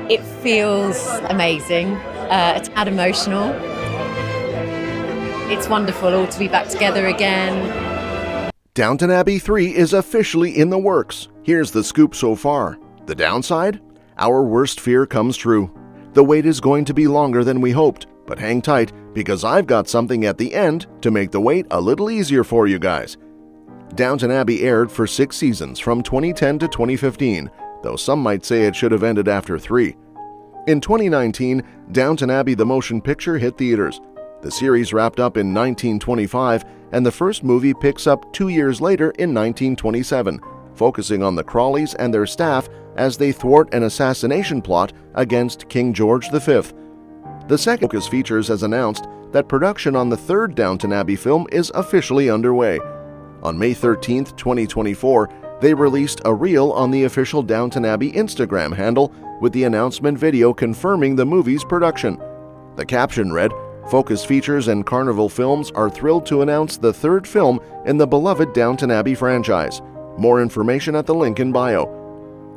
It feels amazing, a tad emotional. It's wonderful all to be back together again. Downton Abbey 3 is officially in the works. Here's the scoop so far. The downside? Our worst fear comes true. The wait is going to be longer than we hoped, but hang tight because I've got something at the end to make the wait a little easier for you guys. Downton Abbey aired for 6 seasons from 2010 to 2015, though some might say it should have ended after 3. In 2019, Downton Abbey the motion picture hit theaters. The series wrapped up in 1925, and the first movie picks up 2 years later in 1927, focusing on the Crawleys and their staff as they thwart an assassination plot against King George V. The second Focus Features has announced that production on the third Downton Abbey film is officially underway. On May 13, 2024, they released a reel on the official Downton Abbey Instagram handle with the announcement video confirming the movie's production. The caption read, "Focus Features and Carnival Films are thrilled to announce the third film in the beloved Downton Abbey franchise. More information at the link in bio."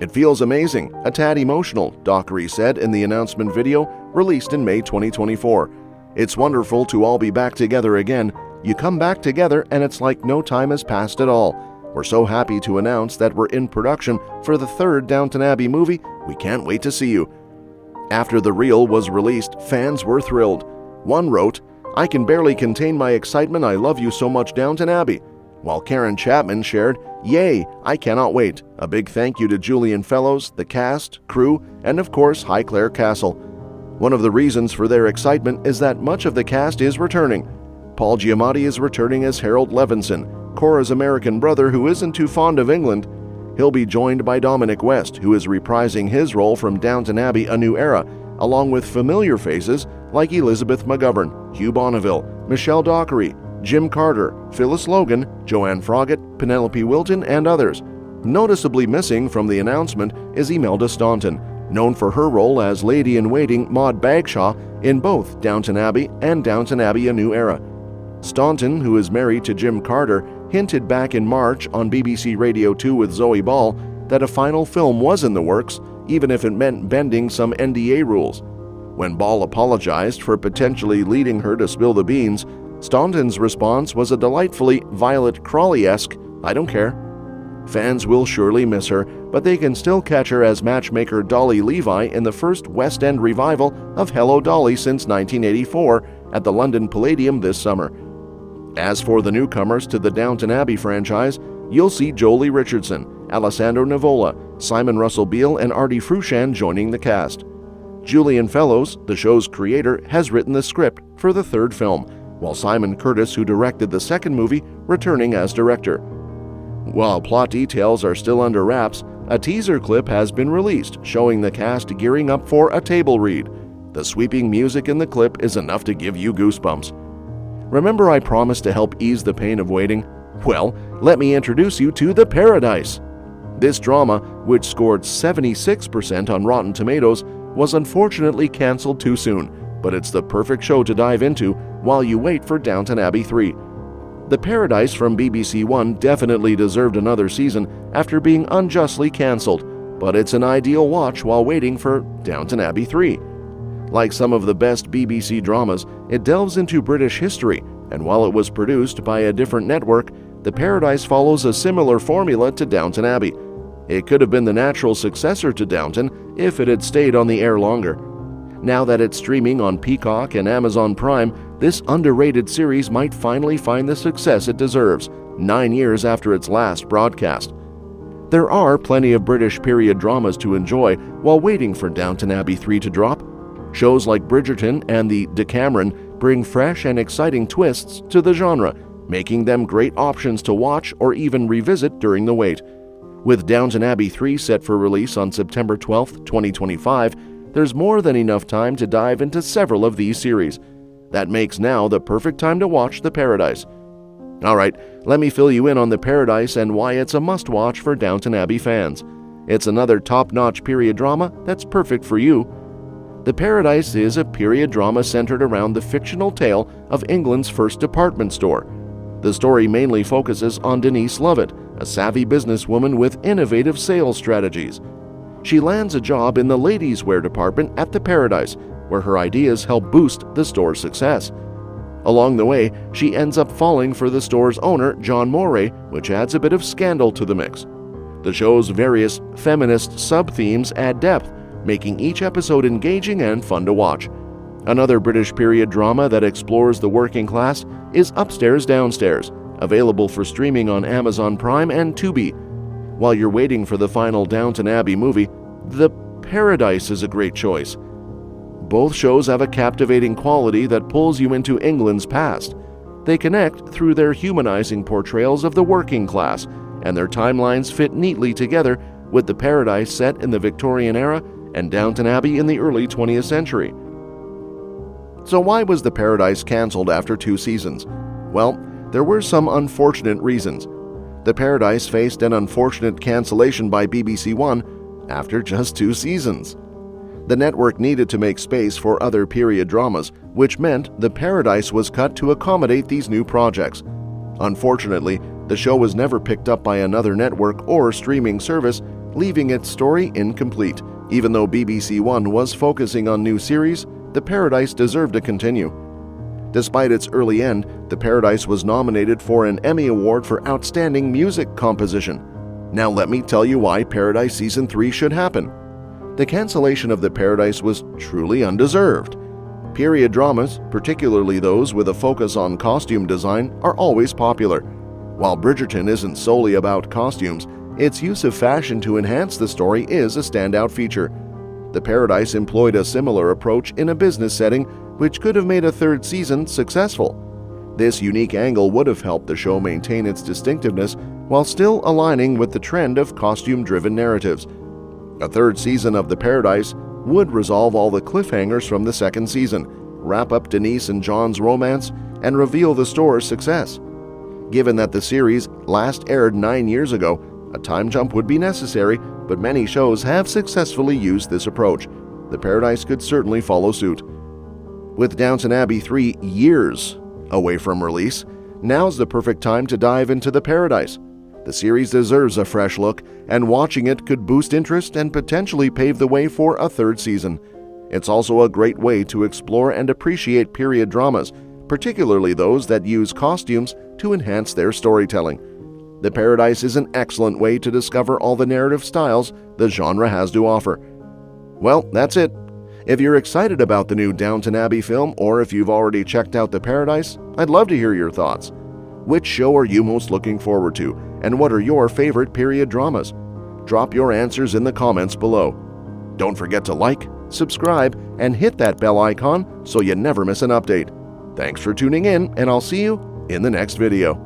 It feels amazing, a tad emotional, Dockery said in the announcement video released in May 2024. "It's wonderful to all be back together again. You come back together and it's like no time has passed at all. We're so happy to announce that we're in production for the third Downton Abbey movie. We can't wait to see you." After the reel was released, fans were thrilled. One wrote, "I can barely contain my excitement. I love you so much, Downton Abbey." While Karen Chapman shared, "Yay, I cannot wait. A big thank you to Julian Fellowes, the cast, crew, and of course Highclere Castle." One of the reasons for their excitement is that much of the cast is returning. Paul Giamatti is returning as Harold Levinson, Cora's American brother who isn't too fond of England. He'll be joined by Dominic West, who is reprising his role from Downton Abbey A New Era, along with familiar faces like Elizabeth McGovern, Hugh Bonneville, Michelle Dockery, Jim Carter, Phyllis Logan, Joanne Froggatt, Penelope Wilton, and others. Noticeably missing from the announcement is Imelda Staunton, known for her role as Lady-in-Waiting Maud Bagshaw in both Downton Abbey and Downton Abbey A New Era. Staunton, who is married to Jim Carter, hinted back in March on BBC Radio 2 with Zoe Ball that a final film was in the works, even if it meant bending some NDA rules. When Ball apologized for potentially leading her to spill the beans, Staunton's response was a delightfully Violet Crawley-esque, "I don't care." Fans will surely miss her, but they can still catch her as matchmaker Dolly Levi in the first West End revival of Hello Dolly since 1984 at the London Palladium this summer. As for the newcomers to the Downton Abbey franchise, you'll see Jolie Richardson, Alessandro Nivola, Simon Russell Beale, and Artie Frushan joining the cast. Julian Fellowes, the show's creator, has written the script for the third film, while Simon Curtis, who directed the second movie, returning as director. While plot details are still under wraps, a teaser clip has been released showing the cast gearing up for a table read. The sweeping music in the clip is enough to give you goosebumps. Remember I promised to help ease the pain of waiting? Well, let me introduce you to The Paradise. This drama, which scored 76% on Rotten Tomatoes, was unfortunately canceled too soon, but it's the perfect show to dive into while you wait for Downton Abbey 3. The Paradise from BBC One definitely deserved another season after being unjustly cancelled, but it's an ideal watch while waiting for Downton Abbey 3. Like some of the best BBC dramas, it delves into British history, and while it was produced by a different network, The Paradise follows a similar formula to Downton Abbey. It could have been the natural successor to Downton if it had stayed on the air longer. Now that it's streaming on Peacock and Amazon Prime, this underrated series might finally find the success it deserves, 9 years after its last broadcast. There are plenty of British period dramas to enjoy while waiting for Downton Abbey 3 to drop. Shows like Bridgerton and the Decameron bring fresh and exciting twists to the genre, making them great options to watch or even revisit during the wait. With Downton Abbey 3 set for release on September 12, 2025, there's more than enough time to dive into several of these series. That makes now the perfect time to watch The Paradise. Alright, let me fill you in on The Paradise and why it's a must-watch for Downton Abbey fans. It's another top-notch period drama that's perfect for you. The Paradise is a period drama centered around the fictional tale of England's first department store. The story mainly focuses on Denise Lovett, a savvy businesswoman with innovative sales strategies. She lands a job in the ladies' wear department at the Paradise, where her ideas help boost the store's success. Along the way, she ends up falling for the store's owner, John Moray, which adds a bit of scandal to the mix. The show's various feminist sub-themes add depth, making each episode engaging and fun to watch. Another British period drama that explores the working class is Upstairs Downstairs, available for streaming on Amazon Prime and Tubi. While you're waiting for the final Downton Abbey movie, The Paradise is a great choice. Both shows have a captivating quality that pulls you into England's past. They connect through their humanizing portrayals of the working class, and their timelines fit neatly together, with The Paradise set in the Victorian era and Downton Abbey in the early 20th century. So why was The Paradise cancelled after 2 seasons? Well, there were some unfortunate reasons. The Paradise faced an unfortunate cancellation by BBC One after just 2 seasons. The network needed to make space for other period dramas, which meant The Paradise was cut to accommodate these new projects. Unfortunately, the show was never picked up by another network or streaming service, leaving its story incomplete. Even though BBC One was focusing on new series, The Paradise deserved to continue. Despite its early end, The Paradise was nominated for an Emmy Award for Outstanding Music Composition. Now let me tell you why Paradise Season 3 should happen. The cancellation of The Paradise was truly undeserved. Period dramas, particularly those with a focus on costume design, are always popular. While Bridgerton isn't solely about costumes, its use of fashion to enhance the story is a standout feature. The Paradise employed a similar approach in a business setting, which could have made a 3rd season successful. This unique angle would have helped the show maintain its distinctiveness while still aligning with the trend of costume-driven narratives. A 3rd season of The Paradise would resolve all the cliffhangers from the 2nd season, wrap up Denise and John's romance, and reveal the store's success. Given that the series last aired 9 years ago, a time jump would be necessary, but many shows have successfully used this approach. The Paradise could certainly follow suit. With Downton Abbey 3 years away from release, now's the perfect time to dive into The Paradise. The series deserves a fresh look, and watching it could boost interest and potentially pave the way for a 3rd season. It's also a great way to explore and appreciate period dramas, particularly those that use costumes to enhance their storytelling. The Paradise is an excellent way to discover all the narrative styles the genre has to offer. Well, that's it. If you're excited about the new Downton Abbey film, or if you've already checked out The Paradise, I'd love to hear your thoughts. Which show are you most looking forward to, and what are your favorite period dramas? Drop your answers in the comments below. Don't forget to like, subscribe, and hit that bell icon so you never miss an update. Thanks for tuning in, and I'll see you in the next video.